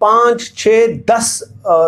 5-6-10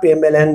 PMLN,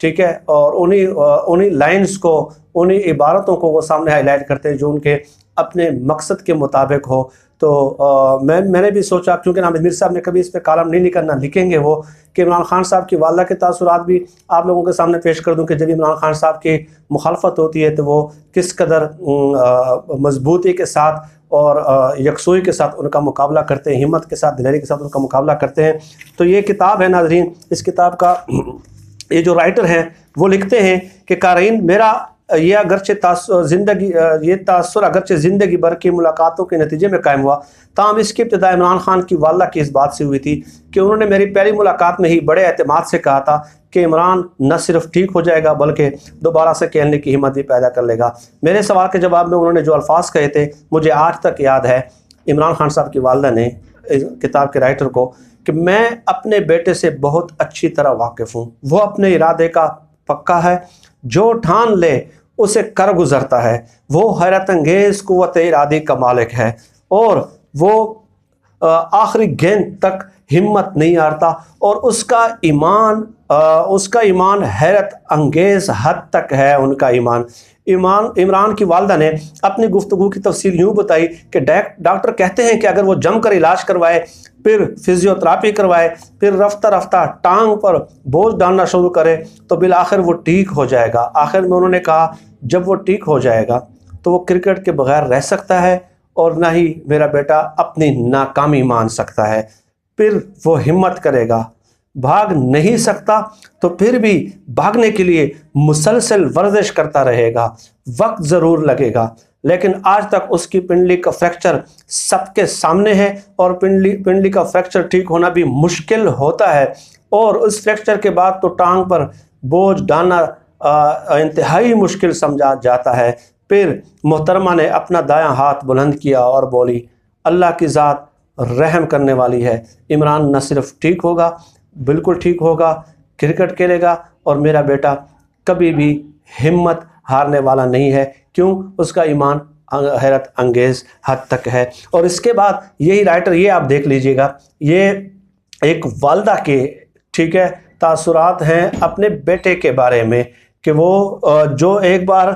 ٹھیک ہے، اور انہی لائنز کو، انہی عبارتوں کو وہ سامنے ہائی لائٹ کرتے ہیں جو ان کے اپنے مقصد کے مطابق ہو۔ تو میں نے بھی سوچا، کیونکہ نامد میر صاحب نے کبھی اس پہ کالم نہیں لکھا، نہ لکھیں گے وہ، کہ عمران خان صاحب کی والدہ کے تاثرات بھی آپ لوگوں کے سامنے پیش کر دوں کہ جب عمران خان صاحب کی مخالفت ہوتی ہے تو وہ کس قدر مضبوطی کے ساتھ اور یکسوئی کے ساتھ ان کا مقابلہ کرتے ہیں، ہمت کے ساتھ، دلیری کے ساتھ ان کا مقابلہ کرتے ہیں۔ تو یہ کتاب ہے ناظرین، اس کتاب کا یہ جو رائٹر ہیں وہ لکھتے ہیں کہ قارئین، میرا یہ تاثر اگرچہ زندگی بھر کی ملاقاتوں کے نتیجے میں قائم ہوا، تاہم اس کی ابتدا عمران خان کی والدہ کی اس بات سے ہوئی تھی کہ انہوں نے میری پہلی ملاقات میں ہی بڑے اعتماد سے کہا تھا کہ عمران نہ صرف ٹھیک ہو جائے گا بلکہ دوبارہ سے کھیلنے کی ہمت بھی پیدا کر لے گا۔ میرے سوال کے جواب میں انہوں نے جو الفاظ کہے تھے مجھے آج تک یاد ہے۔ عمران خان صاحب کی والدہ نے کتاب کے رائٹر کو کہ میں اپنے بیٹے سے بہت اچھی طرح واقف ہوں، وہ اپنے ارادے کا پکا ہے، جو ٹھان لے اسے کر گزرتا ہے، وہ حیرت انگیز قوت ارادی کا مالک ہے، اور وہ آخری گیند تک ہمت نہیں ہارتا، اور اس کا ایمان حیرت انگیز حد تک ہے۔ ان کا عمران کی والدہ نے اپنی گفتگو کی تفصیل یوں بتائی کہ ڈاکٹر کہتے ہیں کہ اگر وہ جم کر علاج کروائے، پھر فزیوتھراپی کروائے، پھر رفتہ رفتہ ٹانگ پر بوجھ ڈالنا شروع کرے تو بالآخر وہ ٹھیک ہو جائے گا۔ آخر میں انہوں نے کہا جب وہ ٹھیک ہو جائے گا تو وہ کرکٹ کے بغیر رہ سکتا ہے، اور نہ ہی میرا بیٹا اپنی ناکامی مان سکتا ہے۔ پھر وہ ہمت کرے گا، بھاگ نہیں سکتا تو پھر بھی بھاگنے کے لیے مسلسل ورزش کرتا رہے گا، وقت ضرور لگے گا، لیکن آج تک اس کی پنڈلی کا فریکچر سب کے سامنے ہے، اور پنڈلی کا فریکچر ٹھیک ہونا بھی مشکل ہوتا ہے، اور اس فریکچر کے بعد تو ٹانگ پر بوجھ ڈالنا انتہائی مشکل سمجھا جاتا ہے۔ پھر محترمہ نے اپنا دایاں ہاتھ بلند کیا اور بولی، اللہ کی ذات رحم کرنے والی ہے، عمران نہ صرف ٹھیک ہوگا، بالکل ٹھیک ہوگا، کرکٹ کھیلے گا، اور میرا بیٹا کبھی بھی ہمت ہارنے والا نہیں ہے، کیوں؟ اس کا ایمان حیرت انگیز حد تک ہے۔ اور اس کے بعد یہی رائٹر، یہ آپ دیکھ لیجئے گا، یہ ایک والدہ کے ٹھیک ہے تاثرات ہیں اپنے بیٹے کے بارے میں، کہ وہ جو ایک بار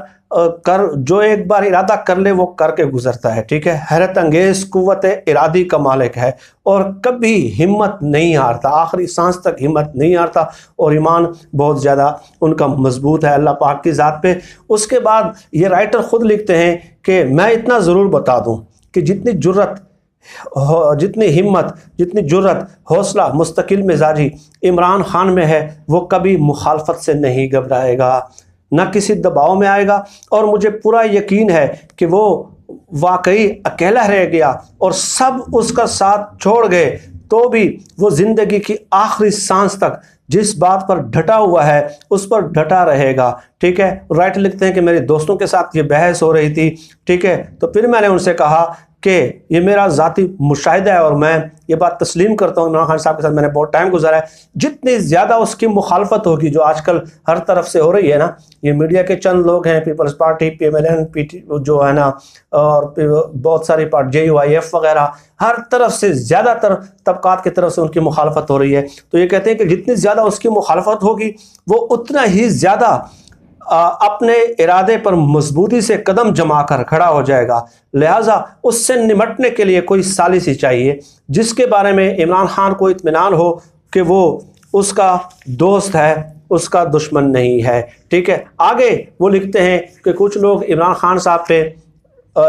ارادہ کر لے وہ کر کے گزرتا ہے، ٹھیک ہے، حیرت انگیز قوت ارادی کا مالک ہے، اور کبھی ہمت نہیں ہارتا، آخری سانس تک ہمت نہیں ہارتا، اور ایمان بہت زیادہ ان کا مضبوط ہے اللہ پاک کی ذات پہ۔ اس کے بعد یہ رائٹر خود لکھتے ہیں کہ میں اتنا ضرور بتا دوں کہ جتنی ہمت، جتنی جرت، حوصلہ، مستقل مزاجی عمران خان میں ہے، وہ کبھی مخالفت سے نہیں گھبرائے گا، نہ کسی دباؤ میں آئے گا، اور مجھے پورا یقین ہے کہ وہ واقعی اکیلا رہ گیا اور سب اس کا ساتھ چھوڑ گئے تو بھی وہ زندگی کی آخری سانس تک جس بات پر ڈٹا ہوا ہے اس پر ڈٹا رہے گا، ٹھیک ہے۔ رائٹر لکھتے ہیں کہ میرے دوستوں کے ساتھ یہ بحث ہو رہی تھی، ٹھیک ہے، تو پھر میں نے ان سے کہا کہ یہ میرا ذاتی مشاہدہ ہے، اور میں یہ بات تسلیم کرتا ہوں، عمران خان صاحب کے ساتھ میں نے بہت ٹائم گزارا ہے، جتنی زیادہ اس کی مخالفت ہوگی جو آج کل ہر طرف سے ہو رہی ہے نا، یہ میڈیا کے چند لوگ ہیں، Peoples Party, P M L N, P T جو ہے نا، اور بہت ساری پارٹی JUIF وغیرہ، ہر طرف سے زیادہ تر طبقات کی طرف سے ان کی مخالفت ہو رہی ہے، تو یہ کہتے ہیں کہ جتنی زیادہ اس کی مخالفت ہوگی وہ اتنا ہی زیادہ اپنے ارادے پر مضبوطی سے قدم جما کر کھڑا ہو جائے گا، لہٰذا اس سے نمٹنے کے لیے کوئی سازش ہی چاہیے جس کے بارے میں عمران خان کو اطمینان ہو کہ وہ اس کا دوست ہے، اس کا دشمن نہیں ہے، ٹھیک ہے۔ آگے وہ لکھتے ہیں کہ کچھ لوگ عمران خان صاحب پہ،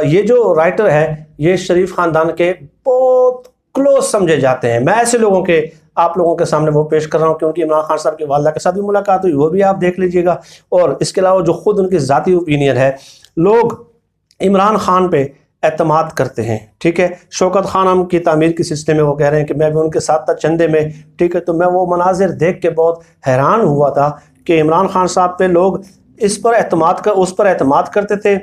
یہ جو رائٹر ہے یہ شریف خاندان کے بہت کلوز سمجھے جاتے ہیں، میں ایسے لوگوں کے آپ لوگوں کے سامنے وہ پیش کر رہا ہوں کیونکہ عمران خان صاحب کی والدہ کے ساتھ بھی ملاقات ہوئی، وہ بھی آپ دیکھ لیجئے گا، اور اس کے علاوہ جو خود ان کی ذاتی اوپینین ہے، لوگ عمران خان پہ اعتماد کرتے ہیں، ٹھیک ہے۔ شوکت خانم کی تعمیر کی سلسلے میں وہ کہہ رہے ہیں کہ میں بھی ان کے ساتھ تھا چندے میں، ٹھیک ہے، تو میں وہ مناظر دیکھ کے بہت حیران ہوا تھا کہ عمران خان صاحب پہ لوگ اس پر اعتماد کرتے تھے،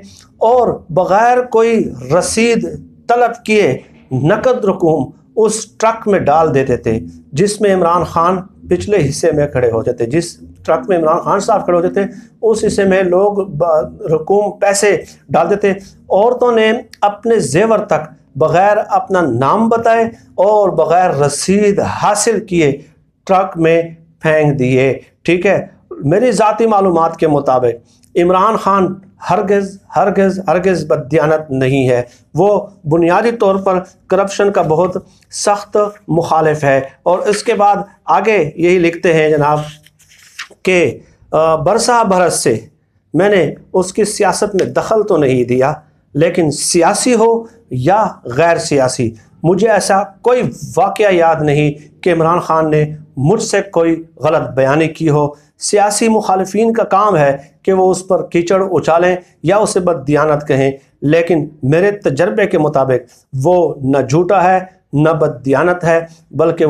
اور بغیر کوئی رسید طلب کیے نقد رقوم اس ٹرک میں ڈال دیتے تھے جس میں عمران خان پچھلے حصے میں کھڑے ہوتے تھے، جس ٹرک میں عمران خان صاحب کھڑے ہوتے تھے اس حصے میں لوگ رقوم پیسے ڈال دیتے، عورتوں نے اپنے زیور تک بغیر اپنا نام بتائے اور بغیر رسید حاصل کیے ٹرک میں پھینک دیے، ٹھیک ہے۔ میری ذاتی معلومات کے مطابق عمران خان ہرگز ہرگز ہرگز بددیانت نہیں ہے، وہ بنیادی طور پر کرپشن کا بہت سخت مخالف ہے۔ اور اس کے بعد آگے یہی لکھتے ہیں جناب کہ برسا برس سے میں نے اس کی سیاست میں دخل تو نہیں دیا، لیکن سیاسی ہو یا غیر سیاسی مجھے ایسا کوئی واقعہ یاد نہیں کہ عمران خان نے مجھ سے کوئی غلط بیانی کی ہو۔ سیاسی مخالفین کا کام ہے کہ وہ اس پر کیچڑ اچالیں یا اسے بددیانت کہیں، لیکن میرے تجربے کے مطابق وہ نہ جھوٹا ہے نہ بددیانت ہے، بلکہ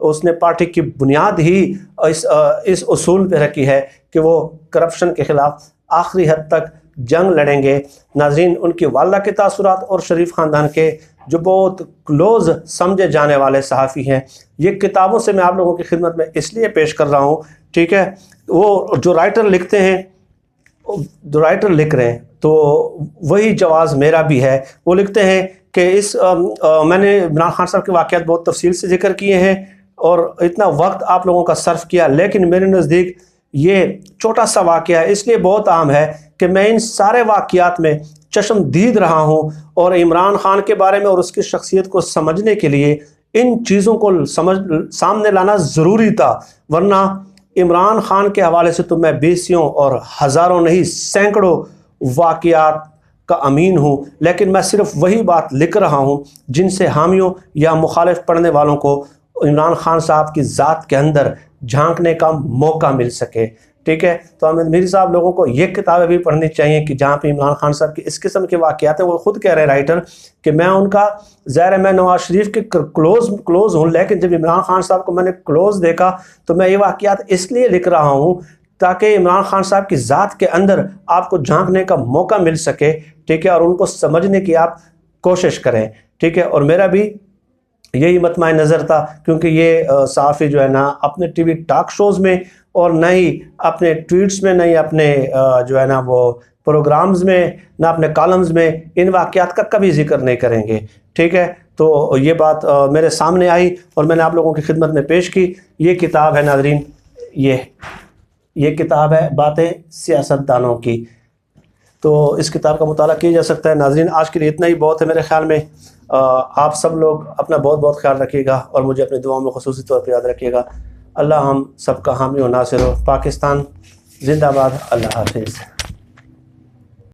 اس نے پارٹی کی بنیاد ہی اس اصول پہ رکھی ہے کہ وہ کرپشن کے خلاف آخری حد تک جنگ لڑیں گے۔ ناظرین، ان کی والدہ کے تاثرات اور شریف خاندان کے جو بہت کلوز سمجھے جانے والے صحافی ہیں، یہ کتابوں سے میں آپ لوگوں کی خدمت میں اس لیے پیش کر رہا ہوں، ٹھیک ہے؟ وہ جو رائٹر لکھتے ہیں، جو رائٹر لکھ رہے ہیں تو وہی جواز میرا بھی ہے۔ وہ لکھتے ہیں کہ میں نے عمران خان صاحب کے واقعات بہت تفصیل سے ذکر کیے ہیں اور اتنا وقت آپ لوگوں کا صرف کیا، لیکن میرے نزدیک یہ چھوٹا سا واقعہ ہے، اس لیے بہت عام ہے کہ میں ان سارے واقعات میں چشم دید رہا ہوں، اور عمران خان کے بارے میں اور اس کی شخصیت کو سمجھنے کے لیے ان چیزوں کو سامنے لانا ضروری تھا، ورنہ عمران خان کے حوالے سے تو میں بیسیوں اور ہزاروں نہیں سینکڑوں واقعات کا امین ہوں، لیکن میں صرف وہی بات لکھ رہا ہوں جن سے حامیوں یا مخالف پڑھنے والوں کو عمران خان صاحب کی ذات کے اندر جھانکنے کا موقع مل سکے، ٹھیک ہے؟ تو امیر میری صاحب لوگوں کو یہ کتابیں بھی پڑھنی چاہیے کہ جہاں پہ عمران خان صاحب کی اس قسم کے واقعات ہیں۔ وہ خود کہہ رہے ہیں رائٹر کہ میں ان کا ظاہر ہے میں نواز شریف کے کلوز ہوں، لیکن جب عمران خان صاحب کو میں نے کلوز دیکھا تو میں یہ واقعات اس لیے لکھ رہا ہوں تاکہ عمران خان صاحب کی ذات کے اندر آپ کو جھانکنے کا موقع مل سکے، ٹھیک ہے؟ اور ان کو سمجھنے کی آپ کوشش کریں، ٹھیک ہے؟ اور میرا بھی یہی مطمع نظر تھا، کیونکہ یہ صحافی جو ہے نا اپنے ٹی وی ٹاک شوز میں اور نہ ہی اپنے ٹویٹس میں، نہ ہی اپنے جو ہے نا وہ پروگرامز میں، نہ اپنے کالمز میں ان واقعات کا کبھی ذکر نہیں کریں گے، ٹھیک ہے؟ تو یہ بات میرے سامنے آئی اور میں نے آپ لوگوں کی خدمت میں پیش کی۔ یہ کتاب ہے ناظرین، یہ کتاب ہے باتیں سیاست دانوں کی، تو اس کتاب کا مطالعہ کیا جا سکتا ہے۔ ناظرین، آج کے لیے اتنا ہی بہت ہے میرے خیال میں۔ آپ سب لوگ اپنا بہت بہت خیال رکھیے گا اور مجھے اپنی دعاؤں میں خصوصی طور پر یاد رکھیے گا۔ اللہ ہم سب کا حامی و ناصر ہو۔ پاکستان زندہ باد۔ اللہ حافظ۔